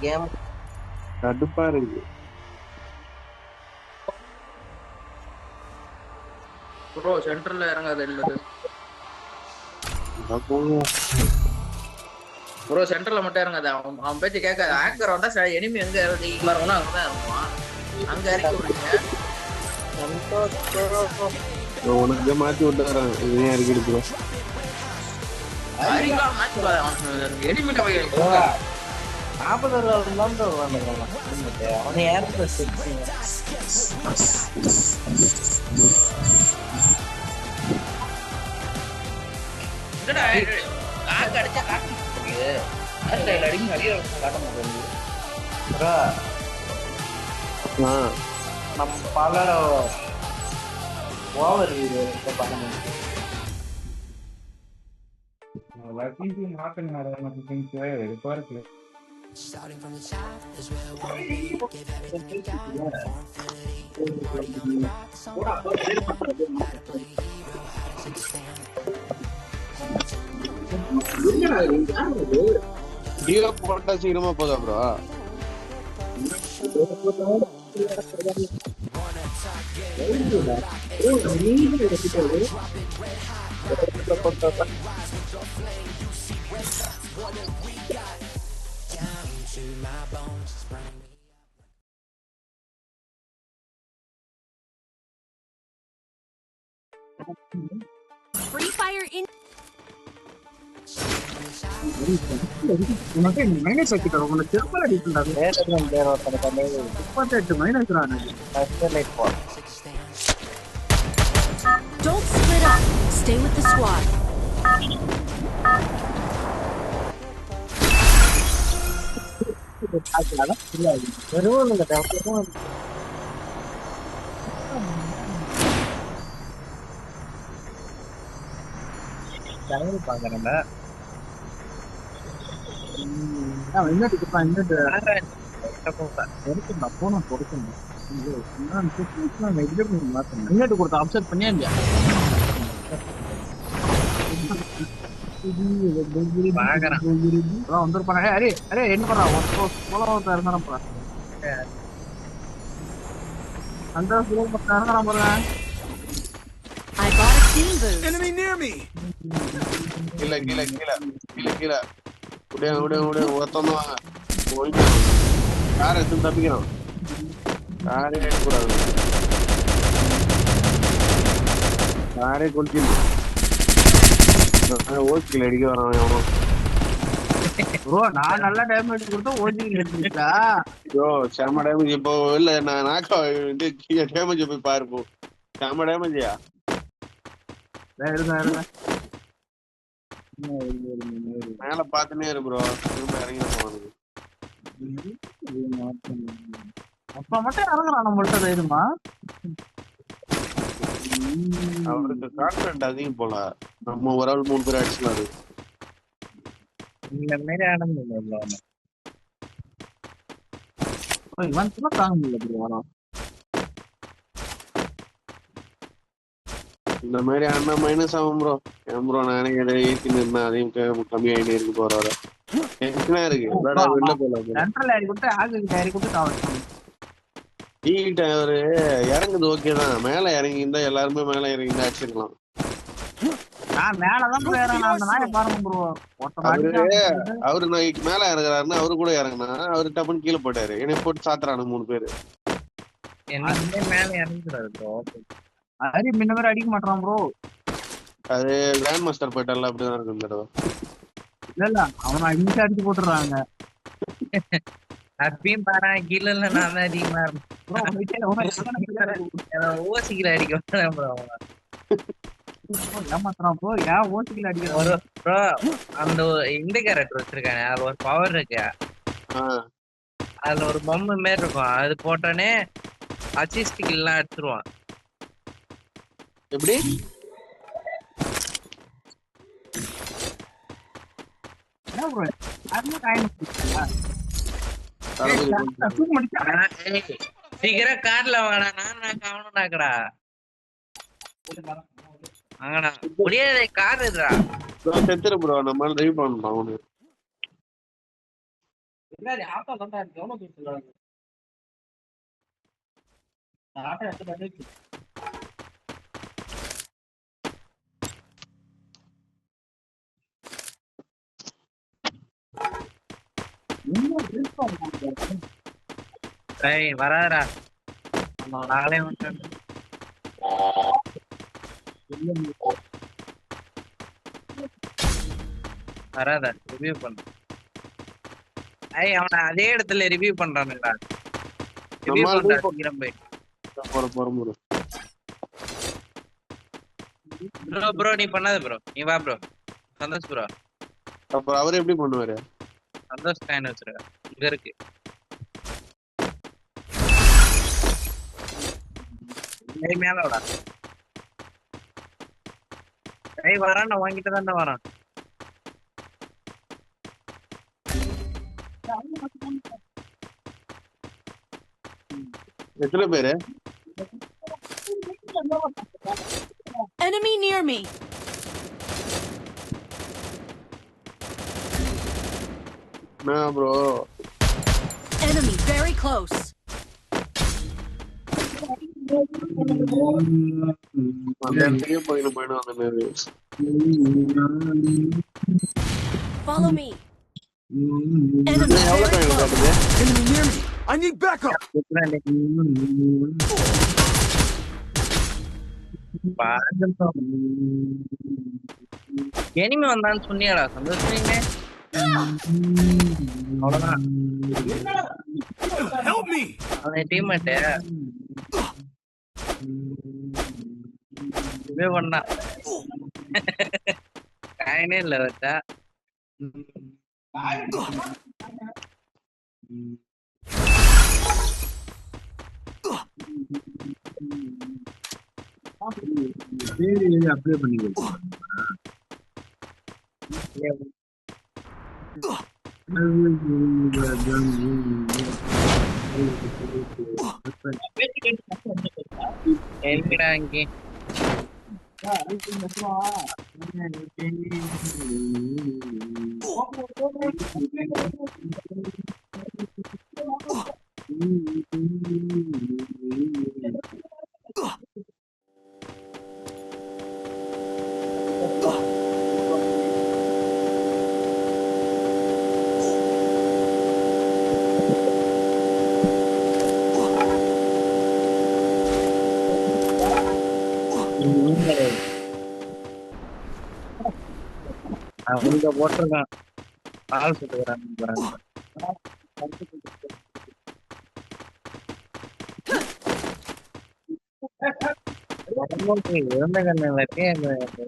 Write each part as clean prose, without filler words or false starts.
Game கடுப்பா இருக்கு. Bro சென்டர்ல இறங்காத இல்லது ப்ரோ சென்டர்ல மட்டும் இறங்காத. அவன் பேச்சு கேட்காத. ஆக்கர் வந்தா எனிமி எங்க வரணும் அங்கதான் இறங்குவான். அங்க இறக்கி விடுறீங்க. உனக்கு மாத்தி விட்டுறேன். இதையும் இறக்கி எடுத்துரும். எனிமிட்ட அவனை யாரு காக்க அடிச்சா காட்ட முடியுது. அடிக்க அடிய காட்ட முடியாது. நம்ம பல ஓவர் பண்ண Starting from the top is where I wanna be. Give everything we got for infinity. Party on the rocks, on the balcony. How to play hero, how to take a stand. Hero போட்டா சீக்கிரமா போதா bro? Free Fire in minus ஆக்கிட்டா உங்களை திருப்பல அடிக்கிறாரு. 38 minus Don't split up. Stay with the squad. கொடுத்த upset பண்ணியா இல்லையா? வந்துருப்பாங்க. அரே அரே என்ன பண்ணா இருந்தா அந்த இறங்குறான் போறேன். I got a team boost. Enemy near me. கீழே கீழே கீழே கீழே கீழே விட விட விட ஒருத்தவங்க வாங்க. காரை எடுத்து தப்பிக்கணும். காரே எடுக்கக்கூடாது. காரே குளிக்கணும். ஓசிக்கல அடிக்க வரான் எவனோ. ப்ரோ நான் நல்ல டேமேஜ் கொடுத்தா ஓஜிக்கு எடுத்துக்கிட்டா. யோ செம டேமேஜ். இப்போ இல்ல நான் நாக்கா டேமேஜ் போய் பாருப்போம். செம டேமேஜியா மேல பாத்துனே இரு ப்ரோ. திரும்ப இறங்கி போவானுங்க. அப்ப மட்டும் இறங்குறான் நம்மள்ட்ட தைரியமா. அவருக்கு கான்பிடன்ட் அதிகம் போல. நம்ம ஒரு ஆள் 3 பேர் அடிச்சுக்கலாம். இவன் தாங்க முடியல. இந்த மாதிரி அண்ணா மைனஸ் ஆகும் ப்ரோ. ஏன் ப்ரோ நானே ஏத்தின்னு இருந்தேன். அதையும் கம்மியாயிட்டே இருக்கு போற வர. டென்ஷனா இருக்கு. வெளில போல அவரு இறங்குது ஓகேதான். மேல இறங்கி இருந்தா எல்லாருமே மேல இறங்கி இருந்தா அடிச்சிருக்கலாம். அவரு நான் மேல இறங்குறாருன்னா அவரு கூட இறங்குனா அவரு டப்புன்னு கீழே போட்டாரு. என்னை போட்டு சாத்துறானு 3 பேரு. மேல இறங்குறாரு ப்ரோ. ஹரி முன்ன மாதிரி அடிக்க மாட்டான் ப்ரோ. அது கிராண்ட் மாஸ்டர் போயிட்டால அப்படிதான் இருக்கு இந்த தடவை. இல்ல அவனை அடிச்சு அடிச்சு போட்டுறாங்க. அப்பயும் பாரா கீழ நான் தான் அதிகமா ஓசிக்கல அடிக்க ஏமாத்துறான் ப்ரோ. ஏன் ஓசிக்கல அடிக்கிறான் ப்ரோ? அந்த இந்த கேரக்டர் வச்சிருக்காங்க. அது ஒரு பவர் இருக்கு. அதுல ஒரு பொம்மை மாரி இருக்கும். அது போட்டோன்னே அசிஸ்டிக் எல்லாம் எடுத்துருவான். எப்படி சீக்கிரம் கார்ல வாங்கடா. நான் கவனம்டாக்கடா. வாங்கடா முடியாது. கார் இதுடா. செத்துரு ப்ரோ. நம்மளால ட்ரைவ் பண்ணணும். அவனு ஏய் வராதடா நாளே வந்து வராத ரிவ்யூ பண்ணு. ஏய் அவன அதே இடத்துல ரிவ்யூ பண்றானுடா. ரிவ்யூ பண்றா சீக்கிரம் போய். போறோம் ப்ரோ நீ பண்ணாத ப்ரோ. நீ வா ப்ரோ. சந்தோஷ் ப்ரோ. அப்புறம் அவர் எப்படி பண்ணுவாரு? சந்தோஷ் காயின் வச்சிருக்க. இங்க இருக்கு. ஏய் மேல வாடா. ஏய் வரான் நான் வாங்கிட்டு தான் வரான். எத்தனை பேரு? Enemy near me. நான் ப்ரோ. Enemy very close. அந்த இடத்துலயே போயிடும் அந்த மாதிரி. Follow me. Enemy எவ்வளவு very டைம் close. காட்டுது? Enemy near me. I need backup. எனிமே வந்தான்னு சொன்னியாடா சந்தோஷ் நீங்க? அவ்வளவுதான். Help me. அவன் டீம்மேட் இதுவே பண்ணா காயினே இல்ல வச்சா. அப்ளை பண்ணிக்க. எல்மிடா இங்கே அவங்க போட்டிருக்கான். பால் சுட்டுக்கிறாங்க. இறந்த கண்ணு வரைக்கும்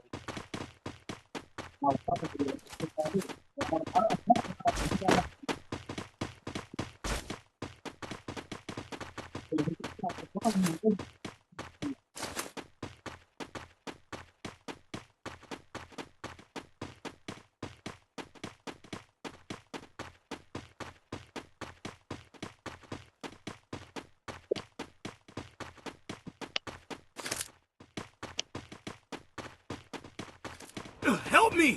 Help me.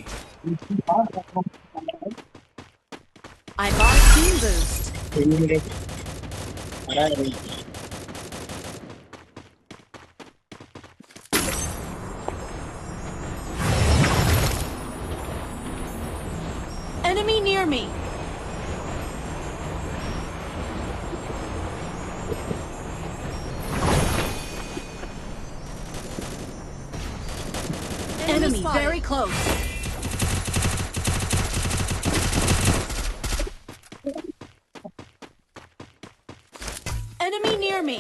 I bought a team boost. Enemy near me. Enemy very close. Enemy near me.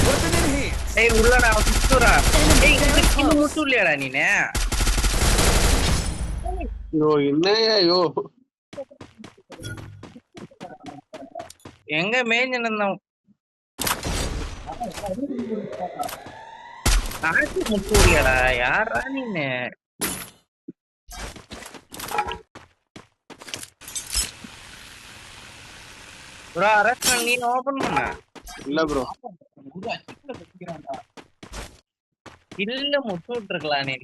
Weapon in hand. ஏய் உள்ளடா சுத்துறா. ஏய் இன்னும் முட்டுலையாடா நீனே? ஐயோ என்னையா ஐயோ. எங்க மேஞ்சனந்தம் நாட்டு முட்டுலையாடா? யாரா நீனு? ப்ரோ அரஸ்ட் நீ ஓபன் பண்ண இல்ல ப்ரோ. இல்ல முட்டு விட்டுருக்கலாம் நீ.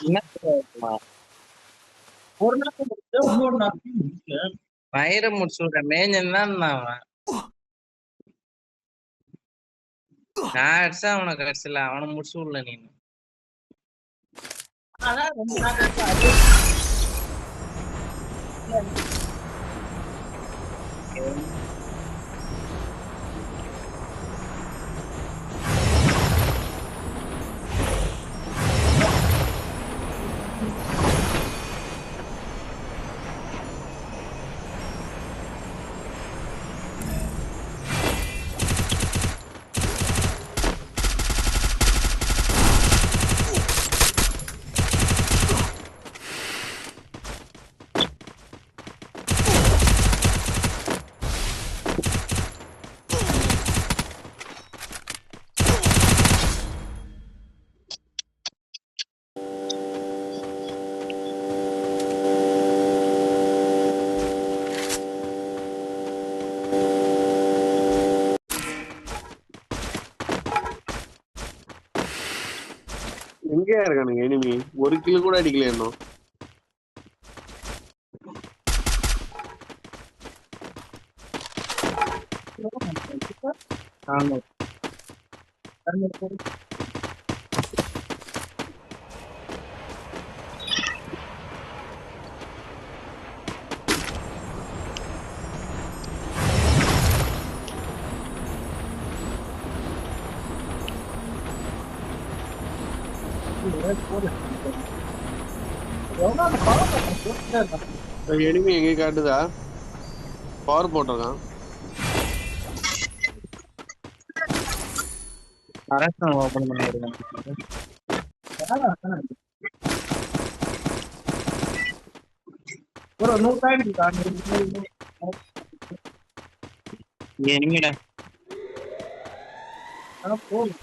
என்ன சொல்லுமா? ஒரு நாள் முடிச்சு, இன்னொரு நாள் முடிச்சு. மயிரை முடிச்சு விட மேஞ்சன் தான் அவன். நான் அடிச்சா அவனை கடைசியில அவனை முடிச்சு விடல நீ. அதான் 2 நாள் கழிச்சு அதே எங்கேயா இருக்கானுங்க எனிமி? ஒரு கிலோ கூட அடிக்கல இன்னும். ஆமா. எனிமி எங்க காட்டுதா? பவர் போட்டிருக்கான். அரசன் ஓபன் பண்ணிருக்கேன். ஒரு 100 பாயிண்ட் காணி. எனிமிடா. ஆனா போகும்.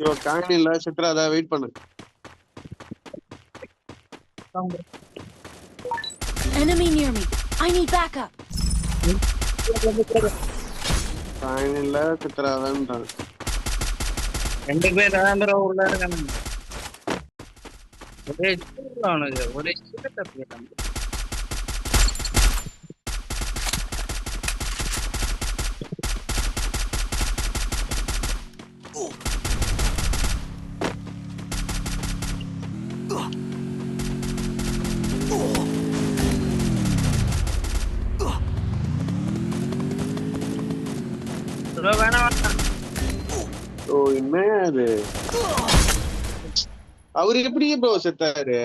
ஐயோ காயின் இல்ல சித்ராதா, வெயிட் பண்ணு. Enemy near me. I need backup. Coin இல்ல சித்ராதான்றாங்க. 2 பேர் தான் bro உள்ள இருக்கானுங்க. ஒரே சூடு அவனுக்கு ஒரே சீட்டை போயிட்டான். bro வேணாம். ஓ என்ன அது? அவரு எப்படி ப்ரோ செத்தாரு?